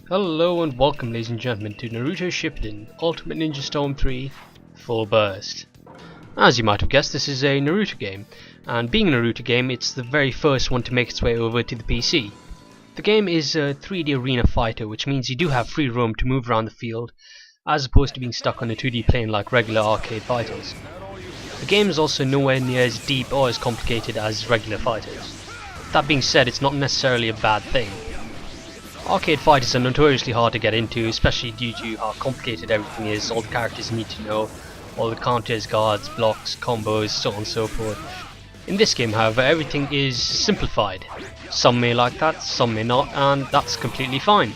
Hello and welcome, ladies and gentlemen, to Naruto Shippuden Ultimate Ninja Storm 3 Full Burst. As you might have guessed, this is a Naruto game, and being a Naruto game, it's the very first one to make its way over to the PC. The game is a 3D arena fighter, which means you do have free roam to move around the field, as opposed to being stuck on a 2D plane like regular arcade fighters. The game is also nowhere near as deep or as complicated as regular fighters. That being said, it's not necessarily a bad thing. Arcade fighters are notoriously hard to get into, especially due to how complicated everything is, all the characters you need to know, all the counters, guards, blocks, combos, so on and so forth. In this game, however, everything is simplified. Some may like that, some may not, and that's completely fine.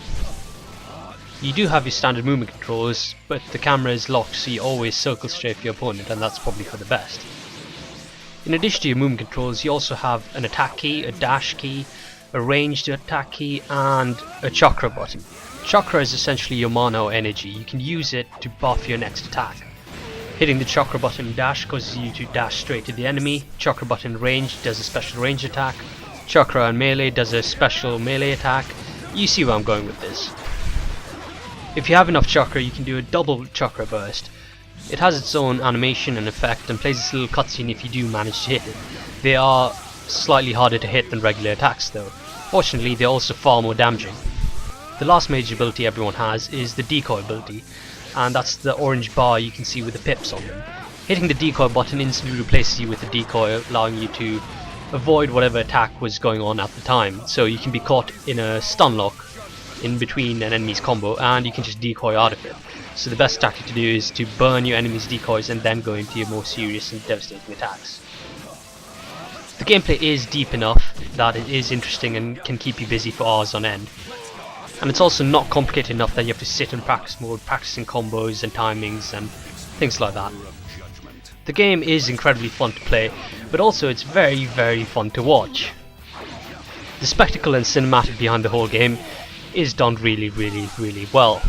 You do have your standard movement controls, but the camera is locked, so you always circle strafe your opponent, and that's probably for the best. In addition to your movement controls, you also have an attack key, a dash key, a ranged attack key, and a chakra button. Chakra is essentially your mana or energy. You can use it to buff your next attack. Hitting the chakra button dash causes you to dash straight to the enemy. Chakra button range does a special range attack. Chakra and melee does a special melee attack. You see where I'm going with this. If you have enough chakra, you can do a double chakra burst. It has its own animation and effect and plays this little cutscene if you do manage to hit it. They are slightly harder to hit than regular attacks though. Fortunately, they're also far more damaging. The last major ability everyone has is the decoy ability, and that's the orange bar you can see with the pips on them. Hitting the decoy button instantly replaces you with the decoy, allowing you to avoid whatever attack was going on at the time. So you can be caught in a stun lock in between an enemy's combo and you can just decoy out of it. So the best tactic to do is to burn your enemy's decoys and then go into your more serious and devastating attacks. The gameplay is deep enough that it is interesting and can keep you busy for hours on end. And it's also not complicated enough that you have to sit in practice mode, practicing combos and timings and things like that. The game is incredibly fun to play, but also it's very, very fun to watch. The spectacle and cinematic behind the whole game is done really, really, really well.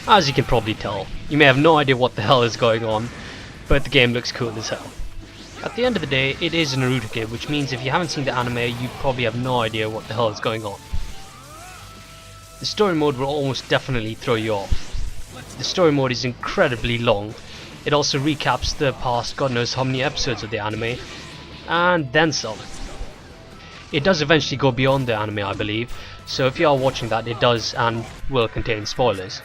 As you can probably tell, you may have no idea what the hell is going on, but the game looks cool as hell. At the end of the day, it is a Naruto game, which means if you haven't seen the anime, you probably have no idea what the hell is going on. The story mode will almost definitely throw you off. The story mode is incredibly long. It also recaps the past god knows how many episodes of the anime, and then some. It does eventually go beyond the anime, I believe, so if you are watching that, it does and will contain spoilers.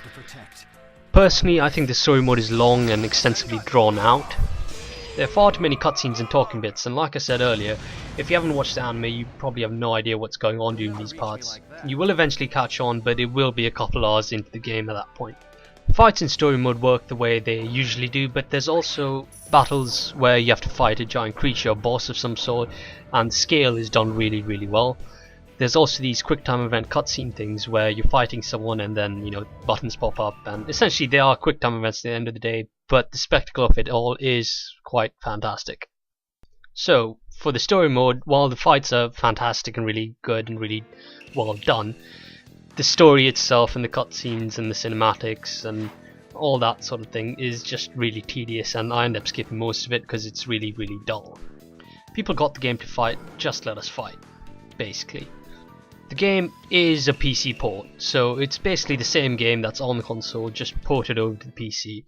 Personally, I think the story mode is long and extensively drawn out. There are far too many cutscenes and talking bits, and like I said earlier, if you haven't watched the anime, you probably have no idea what's going on during these parts. You will eventually catch on, but it will be a couple hours into the game at that point. Fights in story mode work the way they usually do, but there's also battles where you have to fight a giant creature or boss of some sort, and the scale is done really, really well. There's also these quick time event cutscene things where you're fighting someone and then, buttons pop up, and essentially they are quick time events at the end of the day, but the spectacle of it all is quite fantastic. So, for the story mode, while the fights are fantastic and really good and really well done, the story itself and the cutscenes and the cinematics and all that sort of thing is just really tedious, and I end up skipping most of it because it's really, really dull. People got the game to fight, just let us fight, basically. The game is a PC port, so it's basically the same game that's on the console, just ported over to the PC.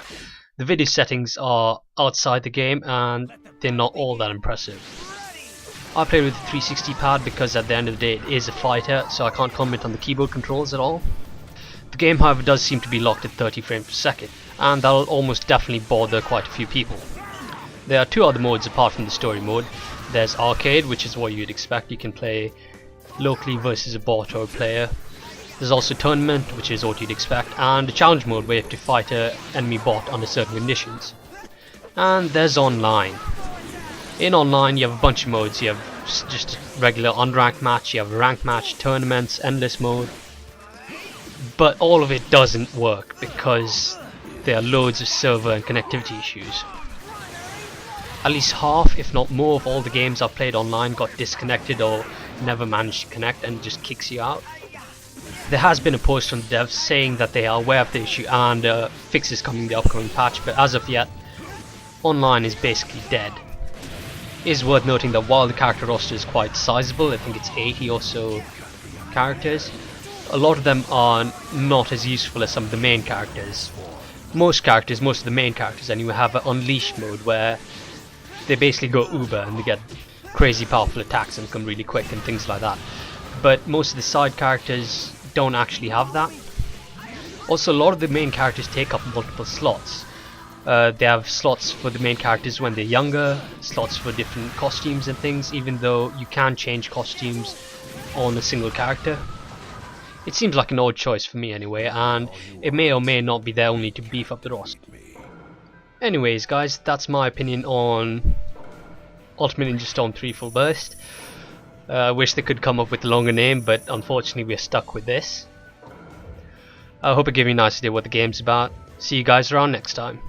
The video settings are outside the game and they're not all that impressive. I played with the 360 pad because at the end of the day it is a fighter, so I can't comment on the keyboard controls at all. The game, however, does seem to be locked at 30 frames per second, and that'll almost definitely bother quite a few people. There are two other modes apart from the story mode. There's arcade, which is what you'd expect. You can play locally versus a bot or a player. There's also tournament, which is what you'd expect, and a challenge mode where you have to fight an enemy bot under certain conditions. And there's online. In online you have a bunch of modes. You have just a regular unranked match, you have a ranked match, tournaments, endless mode. But all of it doesn't work because there are loads of server and connectivity issues. At least half, if not more, of all the games I've played online got disconnected or never managed to connect and just kicks you out. There has been a post from the devs saying that they are aware of the issue and fixes coming in the upcoming patch, but as of yet, online is basically dead. It is worth noting that while the character roster is quite sizable, I think it's 80 or so characters, a lot of them are not as useful as some of the main characters. Most of the main characters anyway, have an unleash mode where they basically go uber and they get crazy powerful attacks and come really quick and things like that. But most of the side characters don't actually have that. Also, a lot of the main characters take up multiple slots. They have slots for the main characters when they're younger, slots for different costumes and things, even though you can change costumes on a single character. It seems like an odd choice for me anyway, and it may or may not be there only to beef up the roster. Anyways guys, that's my opinion on Ultimate Ninja Storm 3 Full Burst. I wish they could come up with a longer name, but unfortunately we're stuck with this. I hope it gave you a nice idea what the game's about. See you guys around next time.